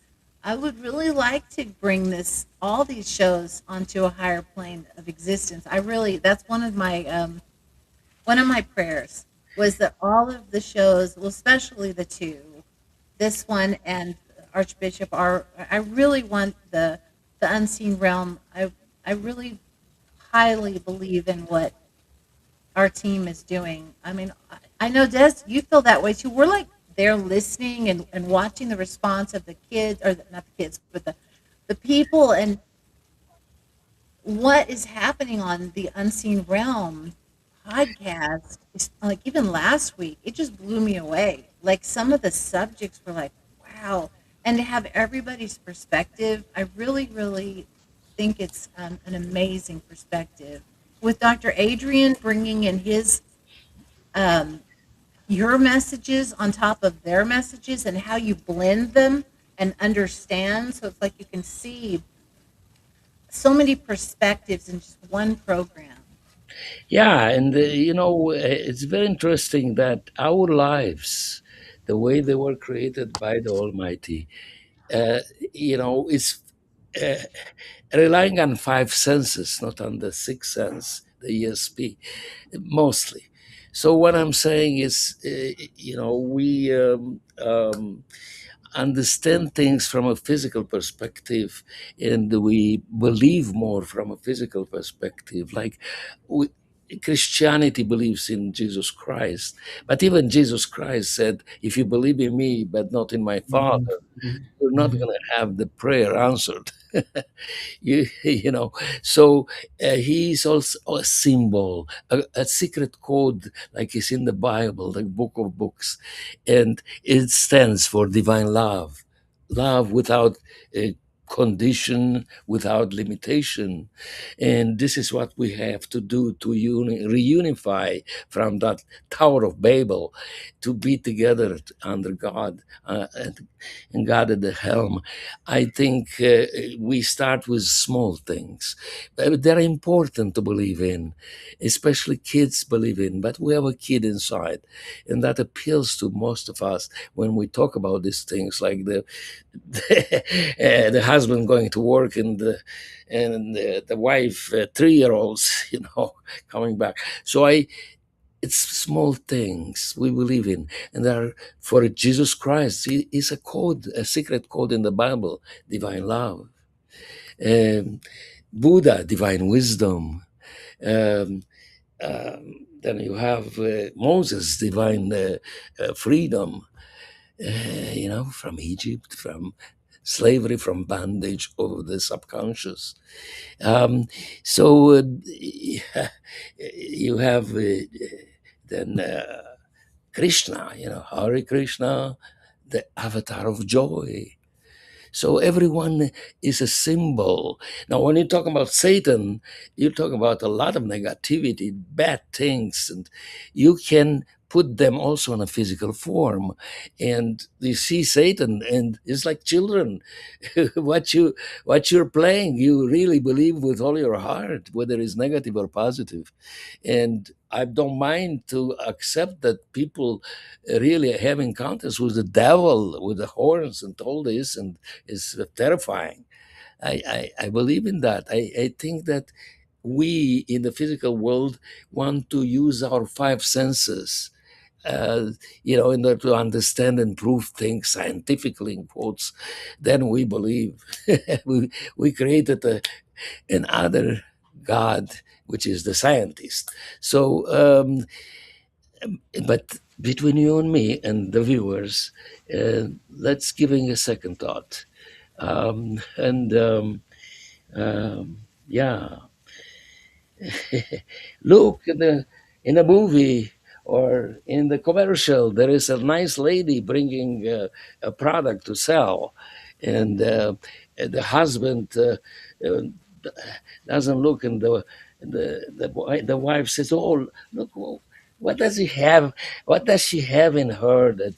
I would really like to bring all these shows onto a higher plane of existence. I really, that's one of my prayers was that all of the shows, well, especially the two, this one and Archbishop, I really want the unseen realm. I really highly believe in what our team is doing. I mean, I know Des, you feel that way too. We're like there listening and watching the response of the kids, or not the kids, but the people, and what is happening on the Unseen Realm podcast. Is, like even last week, it just blew me away. Like some of the subjects were like, wow. And to have everybody's perspective, I really, really think it's an amazing perspective. With Dr. Adrian bringing in um, your messages on top of their messages and how you blend them and understand. So it's like you can see so many perspectives in just one program. Yeah, and it's very interesting that our lives, the way they were created by the Almighty, uh, is uh, relying on five senses, not on the sixth sense, the ESP, mostly. So what I'm saying is, we understand things from a physical perspective, and we believe more from a physical perspective. Like we, Christianity believes in Jesus Christ, but even Jesus Christ said, "If you believe in me, but not in my Mhm. Father, Mhm. you're not Mhm. going to have the prayer answered." So he's also a symbol, a secret code, like is in the Bible, the book of books, and it stands for divine love, love without condition, without limitation. And this is what we have to do to reunify from that Tower of Babel, to be together under God, and God at the helm. I think we start with small things. They're important to believe in, especially kids believe in. But we have a kid inside, and that appeals to most of us when we talk about these things, like the husband going to work, and the wife, 3 year olds, coming back. So it's small things we believe in, and there, for Jesus Christ is a code, a secret code in the Bible: divine love. Buddha, divine wisdom. um, then you have Moses, divine freedom, from Egypt, from slavery from bondage of the subconscious. Um, so you have then Krishna, Hare Krishna, the avatar of joy. So everyone is a symbol. Now, when you talk about Satan, you talk about a lot of negativity, bad things, and you can put them also in a physical form. And you see Satan, and it's like children. what you what you're playing, you really believe with all your heart, whether it's negative or positive. And I don't mind to accept that people really have encounters with the devil, with the horns and all this, and it's terrifying. I believe in that. I think that we in the physical world want to use our five senses, uh, in order to understand and prove things scientifically, in quotes. Then we believe. We created another God, which is the scientist. So, but between you and me and the viewers, let's giving a second thought. And yeah, look in a movie or in the commercial, there is a nice lady bringing a product to sell, and the husband uh, doesn't look, and the wife says, "Oh, look, what does he have? What does she have in her that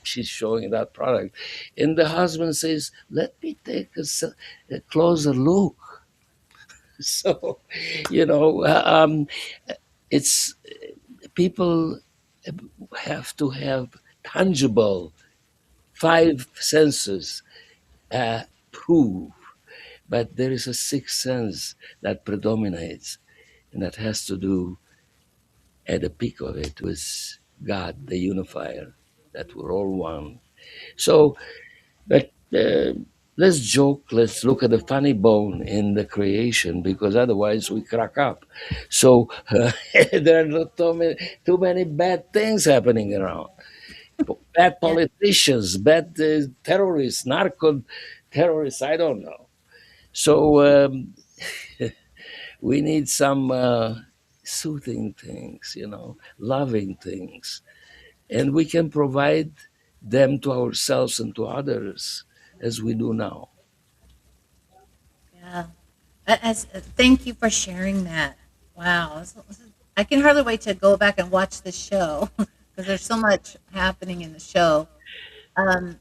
she's showing that product?" And the husband says, "Let me take a closer look." So, you know, it's people have to have tangible five senses prove, but there is a sixth sense that predominates, and that has to do at the peak of it with God, the unifier, that we're all one. So, but let's joke, let's look at the funny bone in the creation, because otherwise we crack up. So there are not too many bad things happening around. Bad Yeah. politicians, bad terrorists, narco terrorists, I don't know. So we need some soothing things, loving things, and we can provide them to ourselves and to others as we do now. Yeah. Thank you for sharing that. Wow. I can hardly wait to go back and watch the show because there's so much happening in the show. Um,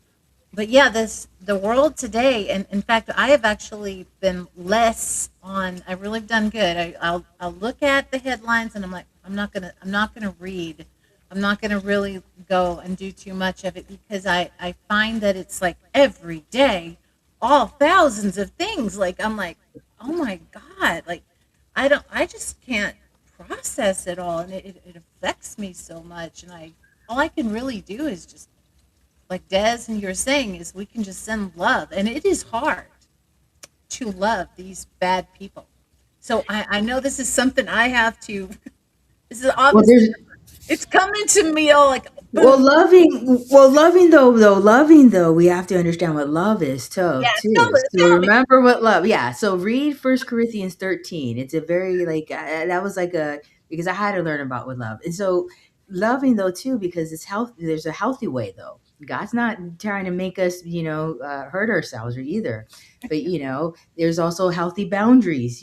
but yeah, the world today, and in fact, I have actually been less on. I've really done good. I'll look at the headlines and I'm like, I'm not gonna read. I'm not gonna really go and do too much of it because I find that it's like every day, all thousands of things. Like I'm like, oh my god, like I just can't process it all, and it affects me so much, and I all I can really do is just like Des and you're saying is we can just send love, and it is hard to love these bad people. So I know this is something I have to. This is Well, obviously there's it's coming to me all like well, boom. loving though, we have to understand what love is too. Yeah, Too. So tell me. remember what love. Yeah. So read First Corinthians 13. It's a very like that was like a because I had to learn about what love. And so loving though too because it's healthy. There's a healthy way though. God's not trying to make us, hurt ourselves or either. But there's also healthy boundaries.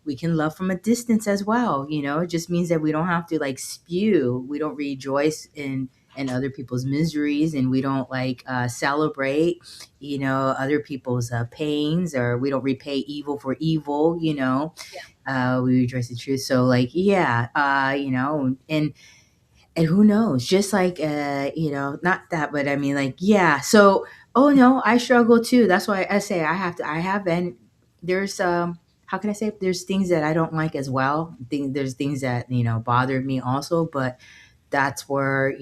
We can love from a distance as well. It just means that we don't have to like spew. We don't rejoice in and other people's miseries, and we don't like celebrate other people's pains, or we don't repay evil for evil. Yeah, We rejoice in truth. So like yeah, and who knows, just like not that, but I mean like yeah. So oh no, I struggle too. That's why I say I have been. There's how can I say, there's things that I don't like as well. There's things that bother me also, but that's where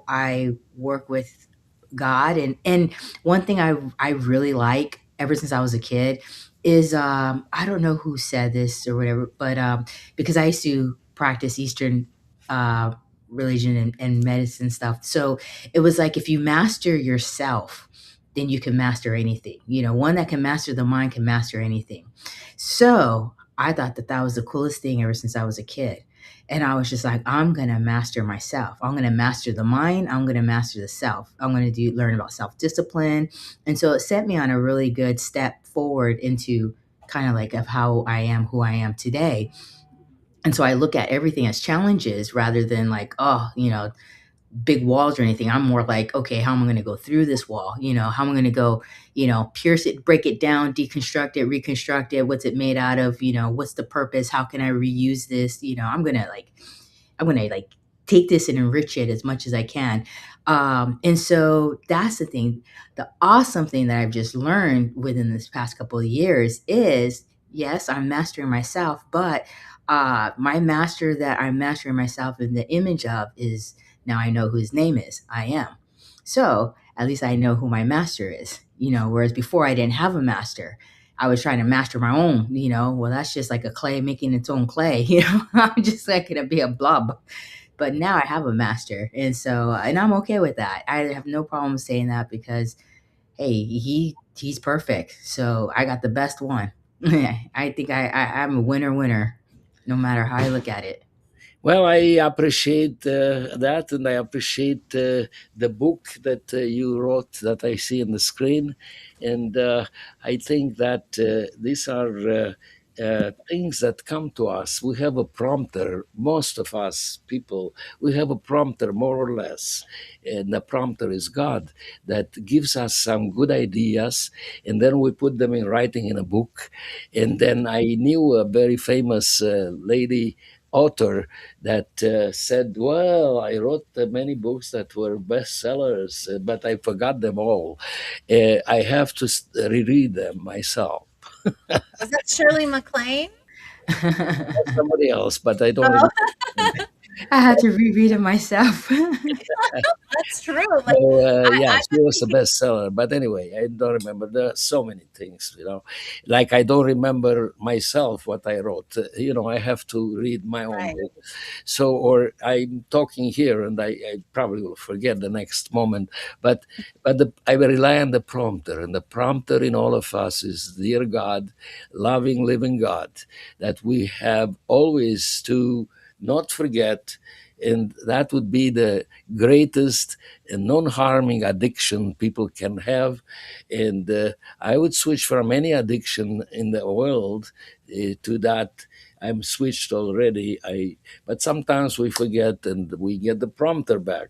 I work with God. And one thing I really like ever since I was a kid is I don't know who said this or whatever, but because I used to practice Eastern uh, religion and medicine stuff, so it was like if you master yourself, then you can master anything. One that can master the mind can master anything. So I thought that that was the coolest thing ever since I was a kid. And I was just like, I'm going to master myself. I'm going to master the mind. I'm going to master the self. I'm going to learn about self discipline. And so it set me on a really good step forward into kind of like of how I am, who I am today. And so I look at everything as challenges rather than like, oh, big walls or anything. I'm more like, okay, how am I going to go through this wall? How am I going to go, pierce it, break it down, deconstruct it, reconstruct it? What's it made out of? What's the purpose? How can I reuse this? I'm going to take this and enrich it as much as I can. And so that's the thing. The awesome thing that I've just learned within this past couple of years is, yes, I'm mastering myself, but my master that I'm mastering myself in the image of is, now I know who his name is. I am. So at least I know who my master is, whereas before I didn't have a master. I was trying to master my own, well, that's just like a clay making its own clay, I'm just like going to be a blob. But now I have a master. And I'm okay with that. I have no problem saying that because, hey, he's perfect. So I got the best one. I think I'm a winner, no matter how I look at it. Well, I appreciate that, and I appreciate the book that you wrote that I see on the screen, and I think that these are things that come to us. We have a prompter. Most of us people, we have a prompter, more or less, and the prompter is God that gives us some good ideas, and then we put them in writing in a book. And then I knew a very famous lady author that said, well, I wrote many books that were bestsellers, but I forgot them all. I have to reread them myself. Was that Shirley MacLaine? Somebody else, but I don't Oh, remember. I had to reread it myself. that's true. Like So yeah, I she was a bestseller. But anyway, I don't remember. There are so many things, Like I don't remember myself what I wrote. I have to read my own right. book. So, or I'm talking here, and I probably will forget the next moment. But I rely on the prompter, and the prompter in all of us is, dear God, loving, living God, that we have always to not forget. And that would be the greatest non-harming addiction people can have. And I would switch from any addiction in the world to that. I'm switched already. But sometimes we forget, and we get the prompter back.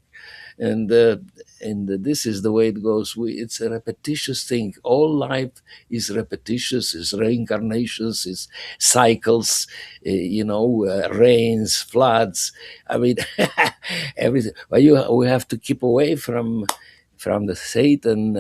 And this is the way it goes. It's a repetitious thing. All life is repetitious. Is reincarnations. Is cycles. Rains, floods. I mean, everything. But we have to keep away from the Satan,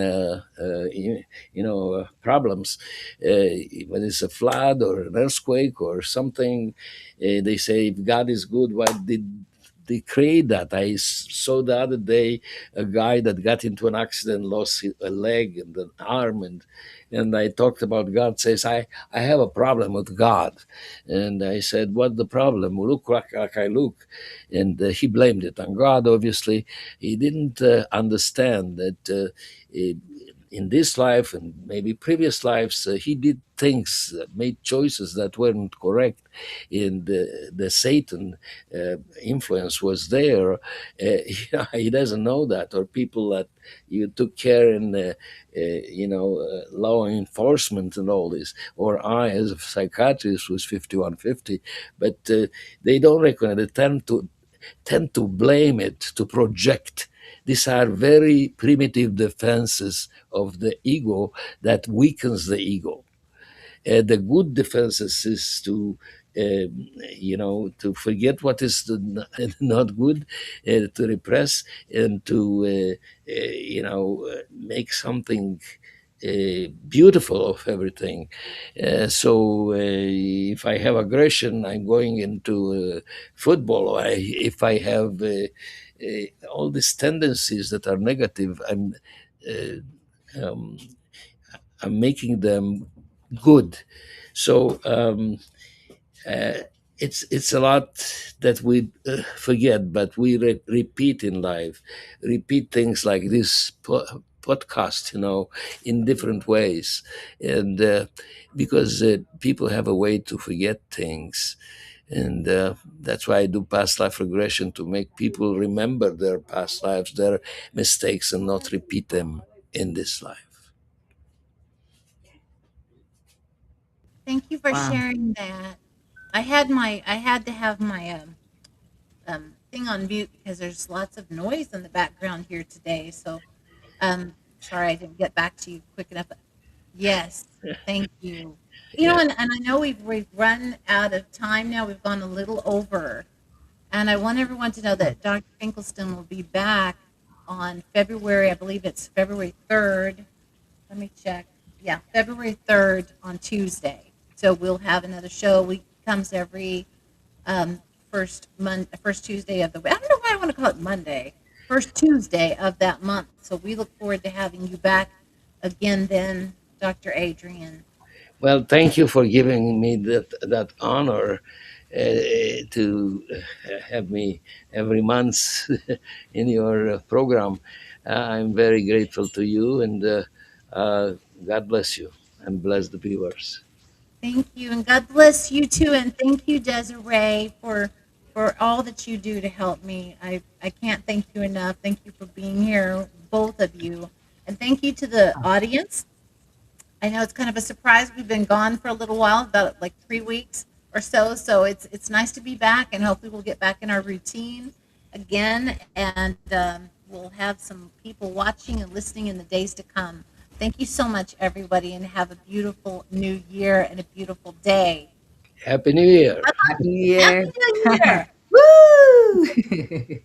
problems. When it's a flood or an earthquake or something, they say, if God is good, why did they create that? I saw the other day a guy that got into an accident, lost a leg and an arm, and I talked about God. Says, I have a problem with God, and I said, what the problem? Look like I look, and he blamed it on God. Obviously, he didn't understand that. In this life and maybe previous lives, he did things, made choices that weren't correct, and the Satan influence was there. He doesn't know that, or people that you took care in, law enforcement and all this, or I, as a psychiatrist, was 5150, but they don't recognize. They tend to blame it, to project. These are very primitive defenses of the ego that weakens the ego. The good defenses is to forget what is not good, to repress, and to make something beautiful of everything. So if I have aggression, I'm going into football. If I have all these tendencies that are negative, uh, um, I'm making them good. So uh, it's a lot that we forget, but we repeat in life. Repeat things like this podcast, in different ways, and because people have a way to forget things, and that's why I do past life regression, to make people remember their past lives, their mistakes, and not repeat them in this life. Thank you for Wow. sharing that. I had to have my thing on mute because there's lots of noise in the background here today. So sorry I didn't get back to you quick enough. Yes, thank you. Yeah. And I know we've run out of time now. We've gone a little over. And I want everyone to know that Dr. Finkelstein will be back on February, I believe it's February 3rd. Let me check. Yeah, February 3rd on Tuesday. So we'll have another show. We comes every first Tuesday of the week. I don't know why I want to call it Monday. First Tuesday of that month. So we look forward to having you back again then, Dr. Adrian. Well, thank you for giving me that honor to have me every month in your program. I'm very grateful to you, and uh, God bless you, and bless the viewers. Thank you, and God bless you too. And thank you, Desiree, for all that you do to help me. I can't thank you enough. Thank you for being here, both of you, and thank you to the audience. I know it's kind of a surprise. We've been gone for a little while, about like 3 weeks or so. So it's nice to be back, and hopefully we'll get back in our routine again, and we'll have some people watching and listening in the days to come. Thank you so much, everybody, and have a beautiful new year and a beautiful day. Happy New Year. Happy New Happy Year. New Year! Woo!